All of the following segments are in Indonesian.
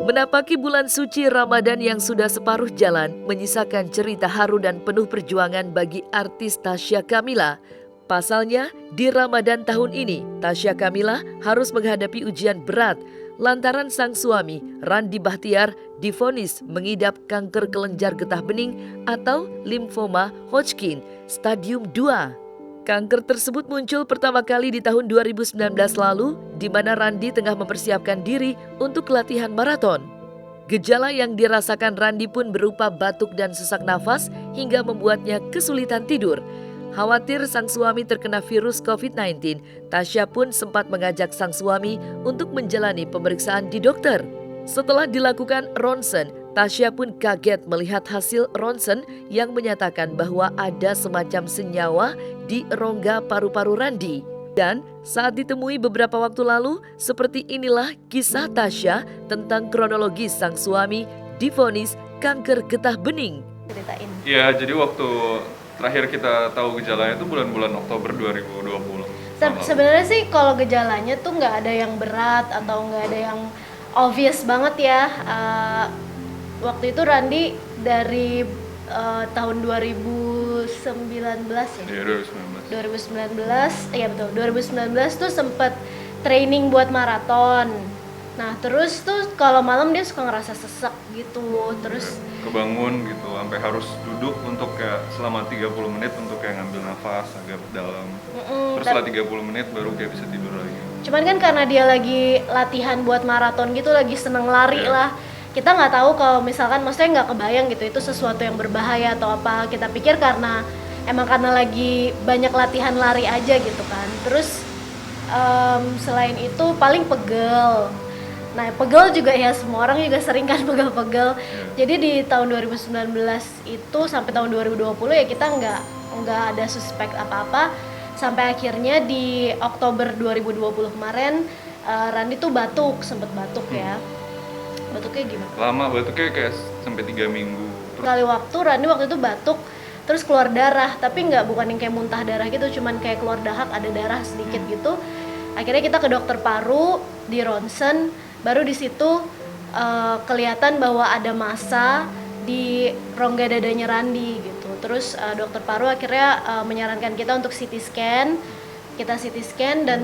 Menapaki bulan suci Ramadan yang sudah separuh jalan, menyisakan cerita haru dan penuh perjuangan bagi artis Tasya Kamila. Pasalnya, di Ramadan tahun ini, Tasya Kamila harus menghadapi ujian berat lantaran sang suami, Randy Bahtiar, divonis mengidap kanker kelenjar getah bening atau limfoma Hodgkin stadium 2. Kanker tersebut muncul pertama kali di tahun 2019 lalu, di mana Randy tengah mempersiapkan diri untuk latihan maraton. Gejala yang dirasakan Randy pun berupa batuk dan sesak nafas hingga membuatnya kesulitan tidur. Khawatir sang suami terkena virus COVID-19, Tasya pun sempat mengajak sang suami untuk menjalani pemeriksaan di dokter. Setelah dilakukan ronsen, Tasya pun kaget melihat hasil ronsen yang menyatakan bahwa ada semacam senyawa di rongga paru-paru Randy. Dan saat ditemui beberapa waktu lalu, seperti inilah kisah Tasya tentang kronologi sang suami divonis kanker getah bening. Ceritain. Ya, jadi waktu terakhir kita tahu gejalanya itu bulan-bulan Oktober 2020. Sebenarnya sih kalau gejalanya tuh nggak ada yang berat atau nggak ada yang obvious banget ya. Waktu itu Randy dari tahun 2019 ya? Iya, 2019. 2019, iya betul. 2019 tuh sempet training buat maraton. Nah terus tuh kalau malam dia suka ngerasa sesak gitu. Terus kebangun gitu, sampai harus duduk untuk kayak selama 30 menit untuk kayak ngambil nafas agak dalam. Terus setelah 30 menit baru kayak bisa tidur lagi. Cuman kan karena dia lagi latihan buat maraton gitu, lagi seneng lari lah. Kita nggak tahu kalau misalkan, maksudnya nggak kebayang gitu itu sesuatu yang berbahaya atau apa. Kita pikir karena lagi banyak latihan lari aja gitu kan. Terus selain itu paling pegel. Nah pegel juga ya, semua orang juga sering kan pegel-pegel. Jadi di tahun 2019 itu sampai tahun 2020 ya kita nggak ada suspek apa-apa. Sampai akhirnya di Oktober 2020 kemarin Randy tuh sempet batuk ya. Batuknya gimana? Lama batuknya kayak sampai 3 minggu. Kali Randy waktu itu batuk terus keluar darah, tapi bukan yang kayak muntah darah gitu, cuman kayak keluar dahak, ada darah sedikit gitu. Akhirnya kita ke dokter paru, di ronsen, baru di situ kelihatan bahwa ada massa di rongga dadanya Randy gitu. Terus dokter paru akhirnya menyarankan kita untuk CT scan. Kita CT scan dan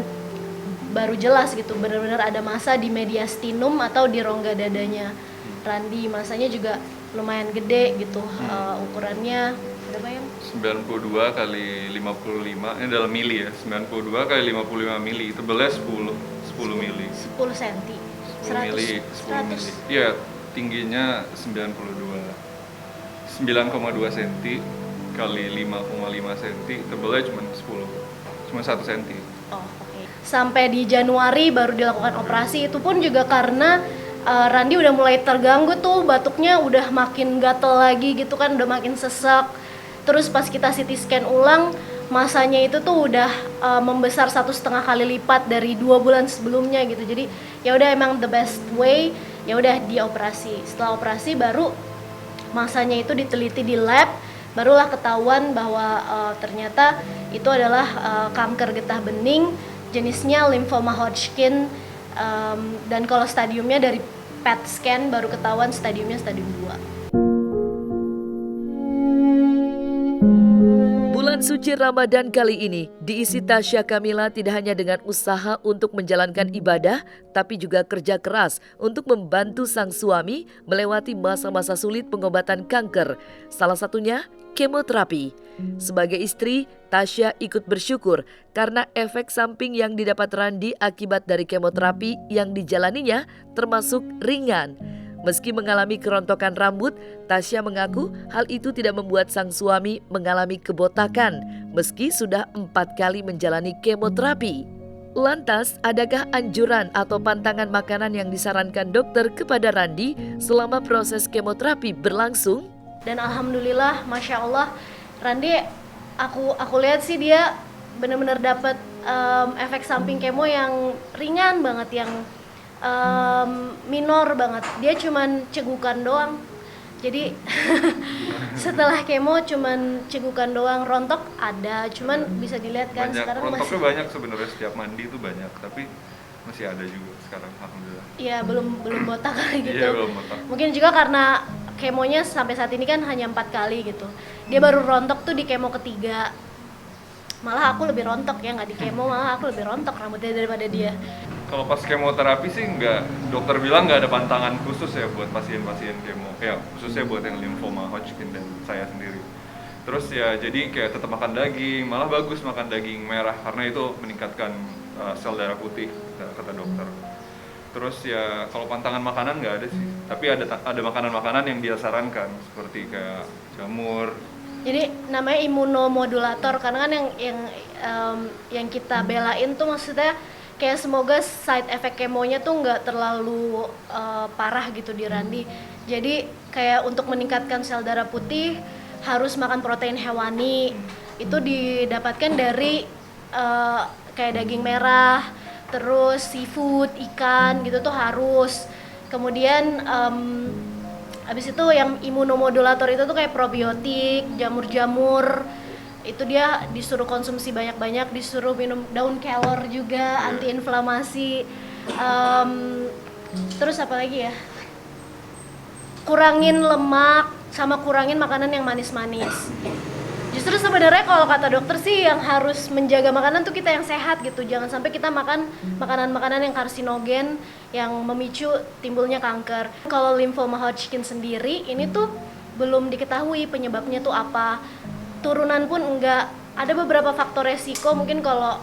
baru jelas gitu, benar-benar ada massa di mediastinum atau di rongga dadanya Randy. Massanya juga lumayan gede gitu, ukurannya berapa ya? 92 kali 55, ini dalam mili ya, 92 kali 55 mili, tebalnya 10 mili. 10 cm. 10 mili, 10 mili. Iya, tingginya 9,2 cm kali 5,5 cm, tebalnya cuma 1 cm. Oh, oke. Sampai di Januari baru dilakukan operasi, itu pun juga karena Randy udah mulai terganggu tuh, batuknya udah makin gatel lagi gitu kan, udah makin sesak. Terus pas kita CT scan ulang, masanya itu tuh udah membesar 1,5 kali lipat dari 2 bulan sebelumnya gitu. Jadi ya udah, emang the best way ya udah dioperasi. Setelah operasi baru masanya itu diteliti di lab, barulah ketahuan bahwa ternyata itu adalah kanker getah bening, jenisnya limfoma Hodgkin, dan kalau stadiumnya dari PET scan baru ketahuan stadiumnya stadium 2. Bulan suci Ramadan kali ini diisi Tasya Kamila tidak hanya dengan usaha untuk menjalankan ibadah, tapi juga kerja keras untuk membantu sang suami melewati masa-masa sulit pengobatan kanker, salah satunya kemoterapi. Sebagai istri, Tasya ikut bersyukur karena efek samping yang didapat Randy akibat dari kemoterapi yang dijalaninya termasuk ringan. Meski mengalami kerontokan rambut, Tasya mengaku hal itu tidak membuat sang suami mengalami kebotakan meski sudah 4 kali menjalani kemoterapi. Lantas, adakah anjuran atau pantangan makanan yang disarankan dokter kepada Randy selama proses kemoterapi berlangsung? Dan alhamdulillah, masya Allah, Randy aku lihat sih dia benar-benar dapat efek samping kemo yang ringan banget, yang minor banget. Dia cuman cegukan doang. Jadi setelah kemo cuman cegukan doang, rontok ada, cuman bisa dilihat kan Banyak, sekarang rontoknya masih. banyak sebenarnya, setiap mandi itu banyak, tapi masih ada juga sekarang, alhamdulillah. Iya, belum botak gitu. Iya, belum botak. Mungkin juga karena kemonya sampai saat ini kan hanya 4 kali gitu. Dia baru rontok tuh di kemo ketiga. Malah aku lebih rontok ya, nggak di kemo, malah aku lebih rontok rambutnya daripada dia. Kalau pas kemoterapi sih nggak, dokter bilang nggak ada pantangan khusus ya buat pasien-pasien kemo, ya khususnya buat yang limfoma Hodgkin dan saya sendiri. Terus ya jadi kayak tetap makan daging, malah bagus makan daging merah karena itu meningkatkan sel darah putih, kata dokter. Terus ya kalau pantangan makanan nggak ada sih, tapi ada makanan-makanan yang dia sarankan seperti kayak jamur. Jadi namanya imunomodulator karena kan yang kita belain tuh maksudnya kayak semoga side effect kemonya tuh nggak terlalu parah gitu di Randi. Jadi kayak untuk meningkatkan sel darah putih harus makan protein hewani. Itu didapatkan dari kayak daging merah, terus seafood, ikan gitu tuh harus. Kemudian habis itu yang imunomodulator itu tuh kayak probiotik, jamur-jamur. Itu dia disuruh konsumsi banyak-banyak, disuruh minum daun kelor juga, antiinflamasi. Terus apa lagi ya? Kurangin lemak sama kurangin makanan yang manis-manis. Justru sebenarnya kalau kata dokter sih yang harus menjaga makanan tuh kita yang sehat gitu. Jangan sampai kita makan makanan-makanan yang karsinogen yang memicu timbulnya kanker. Kalau limfoma Hodgkin sendiri ini tuh belum diketahui penyebabnya tuh apa. Turunan pun enggak. Ada beberapa faktor resiko mungkin kalau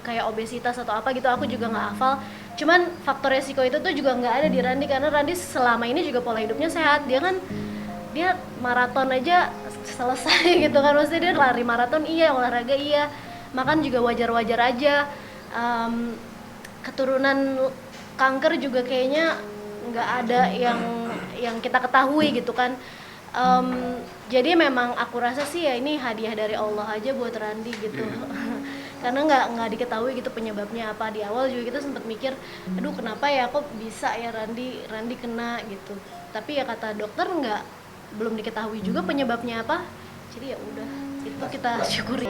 kayak obesitas atau apa gitu aku juga nggak hafal. Cuman faktor resiko itu tuh juga nggak ada di Randi karena Randi selama ini juga pola hidupnya sehat. Dia maraton aja selesai gitu kan, maksudnya dia lari maraton iya, olahraga iya, makan juga wajar-wajar aja. Keturunan kanker juga kayaknya nggak ada yang kita ketahui gitu kan. Jadi memang aku rasa sih ya ini hadiah dari Allah aja buat Randi gitu. Karena nggak diketahui gitu penyebabnya apa. Di awal juga kita sempat mikir, aduh kenapa ya kok bisa ya Randi kena gitu. Tapi ya kata dokter belum diketahui juga penyebabnya apa. Jadi ya udah, itu kita syukuri.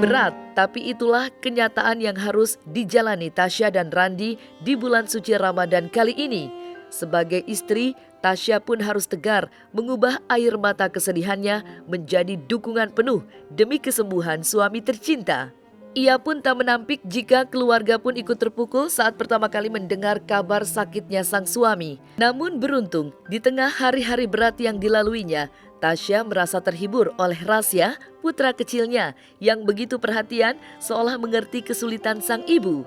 Berat, tapi itulah kenyataan yang harus dijalani Tasya dan Randi di bulan suci Ramadan kali ini. Sebagai istri, Tasya pun harus tegar mengubah air mata kesedihannya menjadi dukungan penuh demi kesembuhan suami tercinta. Ia pun tak menampik jika keluarga pun ikut terpukul saat pertama kali mendengar kabar sakitnya sang suami. Namun beruntung, di tengah hari-hari berat yang dilaluinya, Tasya merasa terhibur oleh Rasya, putra kecilnya, yang begitu perhatian seolah mengerti kesulitan sang ibu.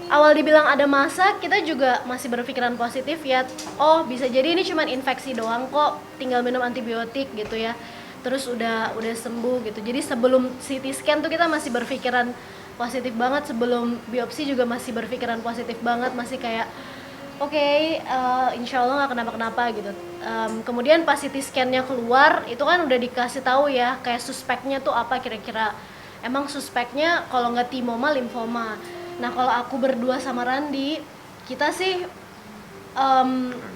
Awal dibilang ada masa, kita juga masih berpikiran positif ya. Oh bisa jadi ini cuma infeksi doang kok, tinggal minum antibiotik gitu ya. Terus udah sembuh gitu. Jadi sebelum CT scan tuh kita masih berpikiran positif banget, sebelum biopsi juga masih berpikiran positif banget, masih kayak oke, insya Allah nggak kenapa-kenapa gitu. Kemudian pas CT scan-nya keluar, itu kan udah dikasih tahu ya, kayak suspeknya tuh apa kira-kira. Emang suspeknya kalau nggak timoma, limfoma. Nah kalau aku berdua sama Randi, kita sih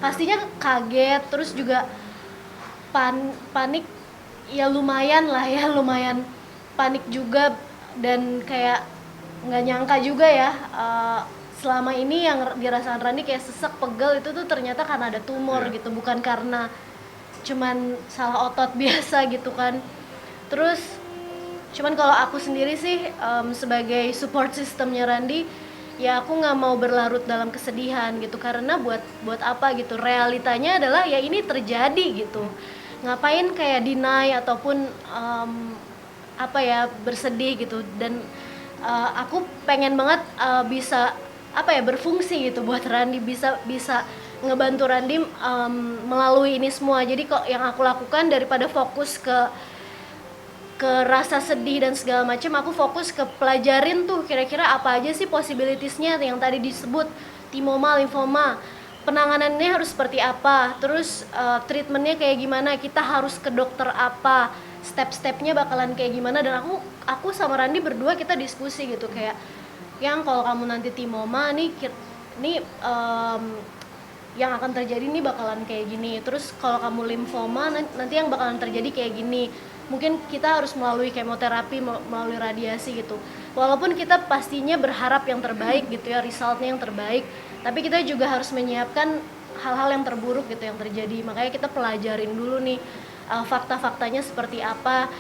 pastinya kaget, terus juga panik. Ya lumayan lah ya, lumayan panik juga dan kayak nggak nyangka juga ya selama ini yang dirasakan Randi kayak sesek, pegel itu tuh ternyata karena ada tumor gitu, bukan karena cuman salah otot biasa gitu kan. Terus cuman kalau aku sendiri sih sebagai support systemnya Randi, ya aku nggak mau berlarut dalam kesedihan gitu karena buat apa gitu, realitanya adalah ya ini terjadi gitu. Ngapain kayak deny ataupun bersedih gitu. Dan aku pengen banget bisa berfungsi gitu buat Randi, bisa ngebantu Randi melalui ini semua. Jadi kok yang aku lakukan daripada fokus ke rasa sedih dan segala macam, aku fokus ke pelajarin tuh kira-kira apa aja sih possibilitiesnya yang tadi disebut, timoma, limfoma, penanganannya harus seperti apa, terus treatmentnya kayak gimana, kita harus ke dokter apa, step-stepnya bakalan kayak gimana. Dan aku sama Randi berdua kita diskusi gitu kayak, yang kalau kamu nanti timoma nih yang akan terjadi nih bakalan kayak gini. Terus kalau kamu limfoma nanti yang bakalan terjadi kayak gini. Mungkin kita harus melalui kemoterapi, melalui radiasi gitu. Walaupun kita pastinya berharap yang terbaik gitu ya, resultnya yang terbaik, tapi kita juga harus menyiapkan hal-hal yang terburuk gitu yang terjadi. Makanya kita pelajarin dulu nih fakta-faktanya seperti apa.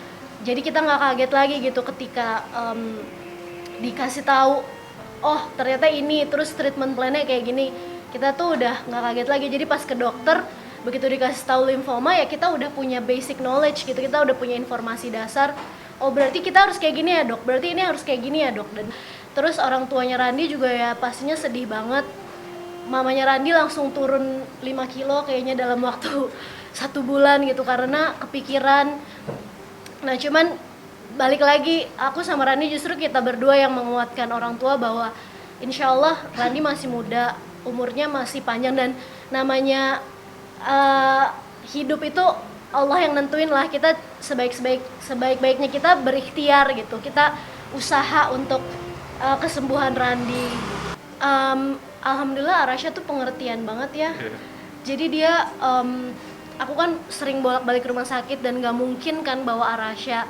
Jadi kita nggak kaget lagi gitu ketika dikasih tahu, oh ternyata ini, terus treatment plan-nya kayak gini. Kita tuh udah nggak kaget lagi. Jadi pas ke dokter, begitu dikasih tahu limfoma ya kita udah punya basic knowledge gitu, kita udah punya informasi dasar. Oh berarti kita harus kayak gini ya dok, berarti ini harus kayak gini ya dok. Dan terus orang tuanya Randi juga ya pastinya sedih banget. Mamanya Randi langsung turun 5 kilo kayaknya dalam waktu 1 bulan gitu karena kepikiran. Nah cuman balik lagi, aku sama Randi justru kita berdua yang menguatkan orang tua bahwa insya Allah Randi masih muda, umurnya masih panjang, dan namanya hidup itu Allah yang nentuin lah. Kita sebaik-baiknya kita berikhtiar gitu, kita usaha untuk kesembuhan Randi. Alhamdulillah Arasha tuh pengertian banget ya. Jadi dia aku kan sering bolak-balik ke rumah sakit dan nggak mungkin kan bawa Arasha.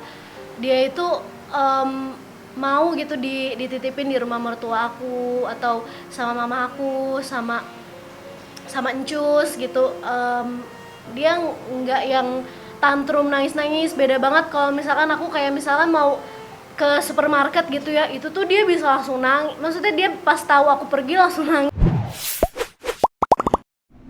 Dia itu mau gitu dititipin di rumah mertua aku atau sama mama aku, sama encus gitu. Dia nggak yang tantrum nangis-nangis. Beda banget kalau misalkan aku kayak misalkan mau ke supermarket gitu ya, itu tuh dia bisa langsung nangis. Maksudnya dia pas tahu aku pergi langsung nangis.